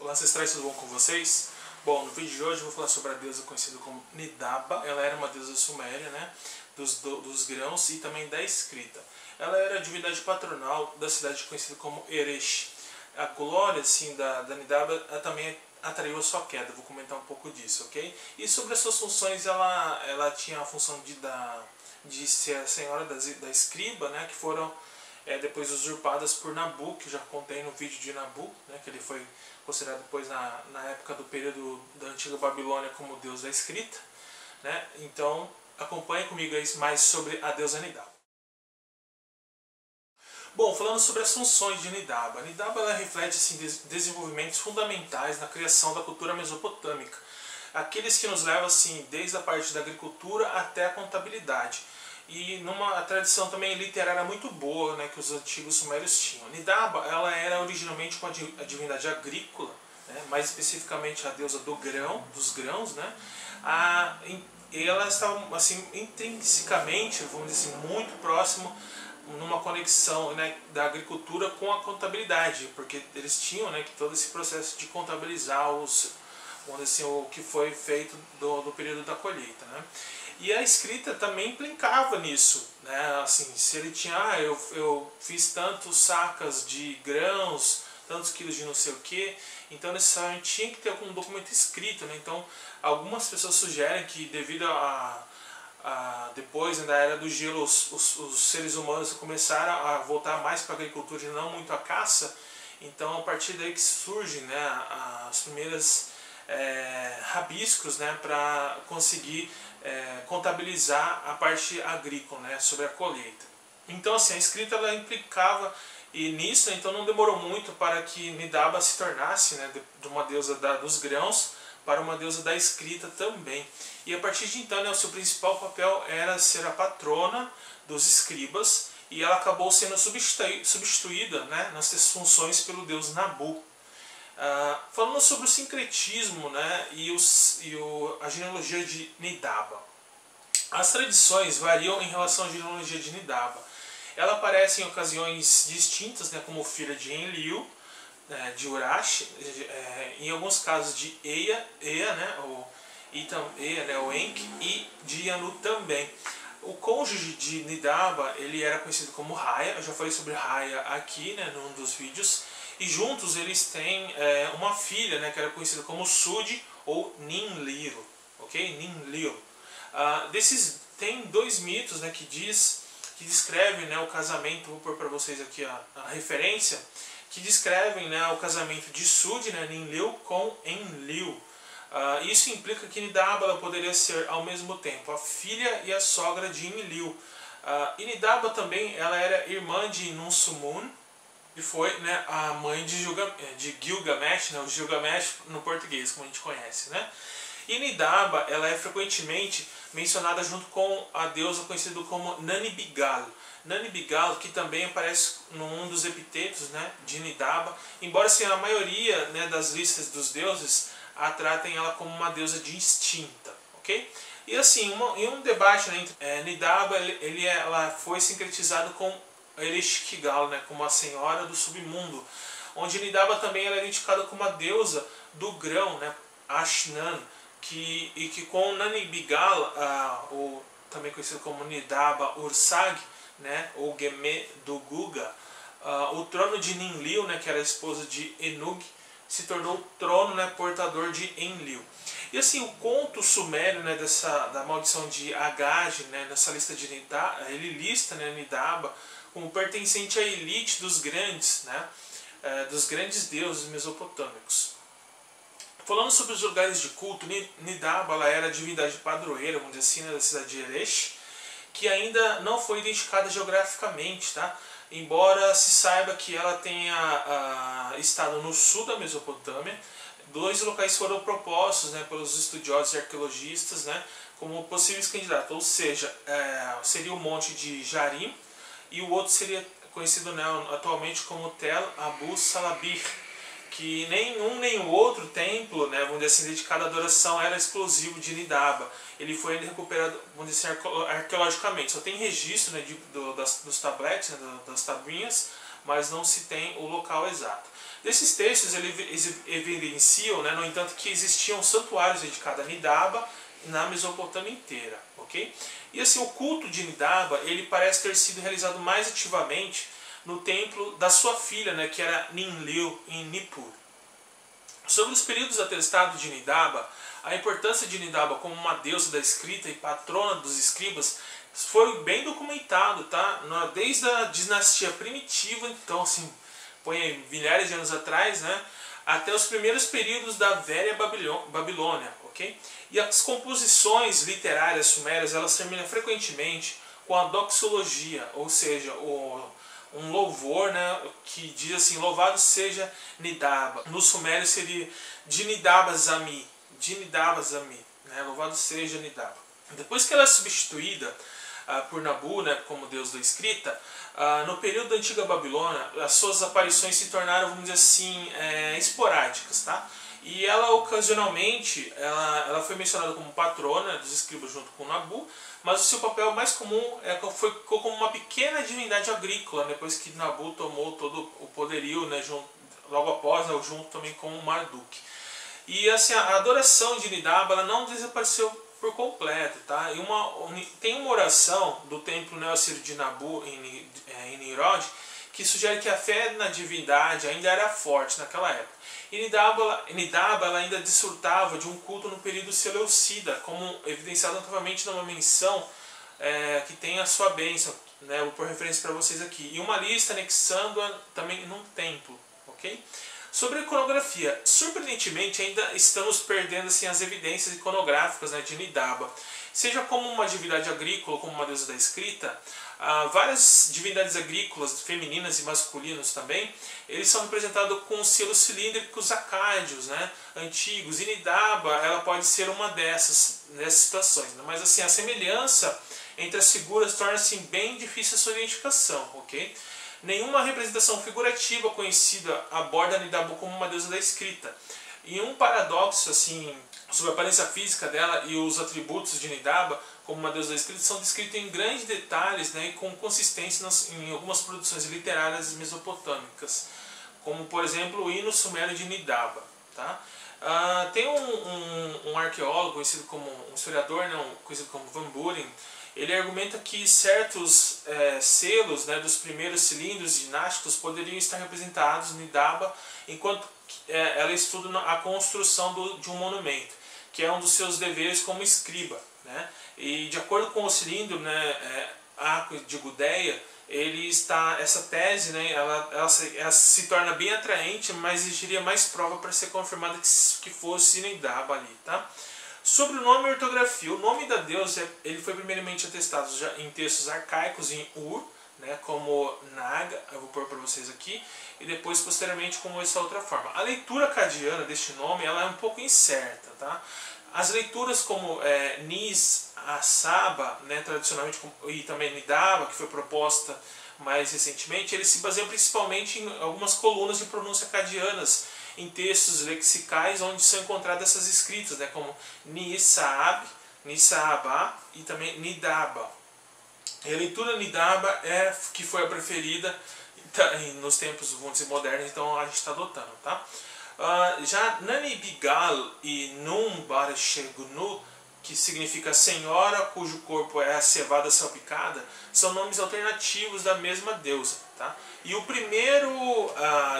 Olá ancestrais, tudo bom com vocês? Bom, no vídeo de hoje eu vou falar sobre a deusa conhecida como Nidaba. Ela era uma deusa suméria, né, dos grãos e também da escrita. Ela era a divindade patronal da cidade conhecida como Eresh. A glória assim, da Nidaba também atraiu a sua queda, vou comentar um pouco disso, ok? E sobre as suas funções, ela tinha a função de ser a senhora da escriba, né, que foram depois usurpadas por Nabu, que eu já contei no vídeo de Nabu, né, que ele foi considerado depois na época do período da antiga Babilônia como deus da escrita, né? Então acompanhe comigo aí mais sobre a deusa Nidaba. Bom, falando sobre as funções de Nidaba. Nidaba ela reflete assim, desenvolvimentos fundamentais na criação da cultura mesopotâmica, aqueles que nos levam assim, desde a parte da agricultura até a contabilidade. E numa tradição também literária muito boa, né, que os antigos sumérios tinham. Nidaba ela era originalmente uma divindade agrícola, né, mais especificamente a deusa dos grãos, né, e ela estava assim, intrinsecamente, vamos dizer assim, muito próximo numa conexão, né, da agricultura com a contabilidade, porque eles tinham, né, que todo esse processo de contabilizar vamos dizer assim, o que foi feito do período da colheita, né. E a escrita também implicava nisso, né? Assim, se ele tinha, eu fiz tantos sacas de grãos, tantos quilos de não sei o que, então necessariamente tinha que ter algum documento escrito, né? Então algumas pessoas sugerem que devido depois da era do gelo, os seres humanos começaram a voltar mais para a agricultura e não muito à caça, então a partir daí que surgem, né, as primeiras rabiscos, né, para conseguir contabilizar a parte agrícola, né, sobre a colheita. Então assim, a escrita ela implicava nisso, então não demorou muito para que Nidaba se tornasse, né, de uma deusa dos grãos para uma deusa da escrita também. E a partir de então, né, o seu principal papel era ser a patrona dos escribas, e ela acabou sendo substituída, né, nessas funções pelo deus Nabu. Falando sobre o sincretismo, né, a genealogia de Nidaba. As tradições variam em relação à genealogia de Nidaba. Ela aparece em ocasiões distintas, né, como filha de Enlil, de Urash, em alguns casos de Ea, né, o Enki, e de Anu também. O cônjuge de Nidaba ele era conhecido como Raya, eu já falei sobre Raya aqui, né, num dos vídeos. E juntos eles têm uma filha, né, que era conhecida como Sudi ou Ninlil, ok? Ninlil. Desses tem dois mitos, né, que descrevem, né, o casamento. Vou pôr para vocês aqui a referência, que descrevem, né, o casamento de Sudi, né, Ninlil, com Enlil. Isso implica que Nidaba ela poderia ser ao mesmo tempo a filha e a sogra de Enlil. E Nidaba também ela era irmã de Nunsumun, que foi, né, a mãe de Gilgamesh, né, o Gilgamesh no português, como a gente conhece, né? E Nidaba ela é frequentemente mencionada junto com a deusa conhecida como Nani-Bigal. Nani-Bigal, que também aparece num dos epitetos, né, de Nidaba, embora assim, a maioria, né, das listas dos deuses a tratem ela como uma deusa distinta, ok? E assim, em um debate, né, entre Nidaba, ela foi sincretizada com Ereshkigal, né, como a senhora do submundo, onde Nidaba também era identificada como a deusa do grão, né, Ashnan, e que com Nani-Bigal, também conhecido como Nidaba Ursag, né, ou Geme do Guga, o trono de Ninlil, né, que era a esposa de Enug, se tornou o trono, né, portador de Enlil. E assim, o conto sumério, né, da maldição de Agag, né, nessa lista de Nidaba, ele lista, né, Nidaba como pertencente à elite dos grandes, né, dos grandes deuses mesopotâmicos. Falando sobre os lugares de culto, Nidaba ela era a divindade padroeira, vamos dizer assim, né, da cidade de Eresh, que ainda não foi identificada geograficamente, tá? Embora se saiba que ela tenha estado no sul da Mesopotâmia. Dois locais foram propostos, né, pelos estudiosos e arqueologistas, né, como possíveis candidatos, ou seja, seria o monte de Jarim, e o outro seria conhecido, né, atualmente como Tel Abu Salabir, que nenhum nem o outro templo, né, vamos dizer assim, dedicado à adoração era exclusivo de Nidaba. Ele foi recuperado, vamos dizer assim, arqueologicamente. Só tem registro, né, dos tabletes, né, das tabuinhas, mas não se tem o local exato. Desses textos eles evidenciam, né, no entanto, que existiam santuários dedicados a Nidaba na Mesopotâmia inteira, ok? E assim, o culto de Nidaba, ele parece ter sido realizado mais ativamente no templo da sua filha, né, que era Ninlil, em Nippur. Sobre os períodos atestados de Nidaba, a importância de Nidaba como uma deusa da escrita e patrona dos escribas foi bem documentado, tá? Desde a dinastia primitiva, então assim, põe aí milhares de anos atrás, né? Até os primeiros períodos da velha Babilônia, ok? E as composições literárias sumérias, elas terminam frequentemente com a doxologia, ou seja, um louvor, né, que diz assim: louvado seja Nidaba. No sumério seria Dinidaba Zami, né, louvado seja Nidaba. Depois que ela é substituída por Nabu, né, como deus da escrita, no período da antiga Babilônia, as suas aparições se tornaram, vamos dizer assim, esporádicas, tá? E ela ocasionalmente, ela foi mencionada como patrona dos escribas junto com Nabu, mas o seu papel mais comum ficou como uma pequena divindade agrícola, depois que Nabu tomou todo o poderio, né, logo após, né, junto também com Marduk. E assim, a adoração de Nidaba, ela não desapareceu por completo, tá? Tem uma oração do templo neoassírio de Nabu em Nimrod que sugere que a fé na divindade ainda era forte naquela época. E Nidaba ela ainda desfrutava de um culto no período seleucida, como evidenciado novamente numa menção que tem a sua bênção, né? Vou pôr referência para vocês aqui. E uma lista anexando-a também num templo, ok? Sobre a iconografia, surpreendentemente ainda estamos perdendo assim, as evidências iconográficas, né, de Nidaba. Seja como uma divindade agrícola, como uma deusa da escrita, várias divindades agrícolas, femininas e masculinas também, eles são representados com selos cilíndricos acádios, né, antigos. E Nidaba ela pode ser uma dessas situações, né? Mas assim, a semelhança entre as figuras torna-se bem difícil a sua identificação, ok? Nenhuma representação figurativa conhecida aborda Nidaba como uma deusa da escrita. E um paradoxo assim, sobre a aparência física dela e os atributos de Nidaba como uma deusa da escrita são descritos em grandes detalhes, né, e com consistência em algumas produções literárias mesopotâmicas, como por exemplo o hino sumério de Nidaba. Tá? Tem um arqueólogo conhecido como um historiador, né, conhecido como Van Buren. Ele argumenta que certos selos, né, dos primeiros cilindros dinásticos poderiam estar representados em Nidaba enquanto ela estuda a construção de um monumento, que é um dos seus deveres como escriba. Né? E de acordo com o cilindro, né, de Gudea, essa tese, né, ela se torna bem atraente, mas exigiria mais prova para ser confirmada que fosse Nidaba ali. Tá? Sobre o nome e ortografia, o nome da deusa ele foi primeiramente atestado já em textos arcaicos em Ur, né, como Naga, eu vou pôr para vocês aqui, e depois posteriormente como essa outra forma. A leitura cadiana deste nome ela é um pouco incerta. Tá? As leituras como Nis, Asaba, né, tradicionalmente, e também Nidaba, que foi proposta mais recentemente, eles se baseiam principalmente em algumas colunas de pronúncia cadianas, em textos lexicais onde são encontradas essas escritas, né, como Nisaab, Nisaaba e também Nidaba. E a leitura Nidaba que foi a preferida nos tempos, vamos dizer, modernos, então a gente está adotando. Tá? Já Nani Bigal e Num Bar Shegunu, que significa senhora cujo corpo é a cevada salpicada, são nomes alternativos da mesma deusa. Tá? E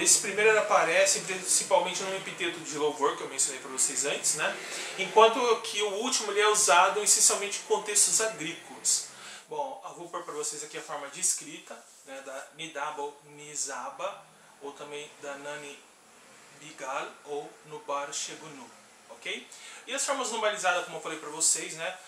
esse primeiro aparece principalmente no epiteto de louvor, que eu mencionei para vocês antes, né? Enquanto que o último ele é usado essencialmente em contextos agrícolas. Bom, eu vou pôr para vocês aqui a forma de escrita, né, da Nidaba ou Nizaba, ou também da Nani Bigal ou Nubar Shegunu, ok? E as formas normalizadas, como eu falei para vocês, né,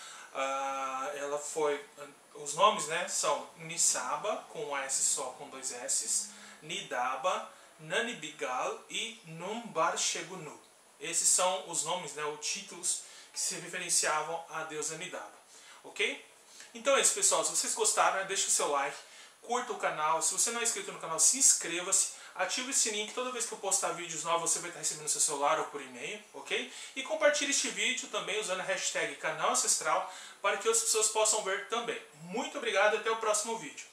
os nomes, né, são Nisaba, com um S só, com 2 S, Nidaba, Nani Bigal e Numbar Shegunu. Esses são os nomes, né, ou títulos que se referenciavam à deusa Nidaba, ok? Então é isso, pessoal. Se vocês gostaram, né, deixe o seu like, curta o canal. Se você não é inscrito no canal, se inscreva-se. Ative o sininho que toda vez que eu postar vídeos novos você vai estar recebendo no seu celular ou por e-mail, ok? E compartilhe este vídeo também usando a hashtag Canal Ancestral para que outras pessoas possam ver também. Muito obrigado e até o próximo vídeo.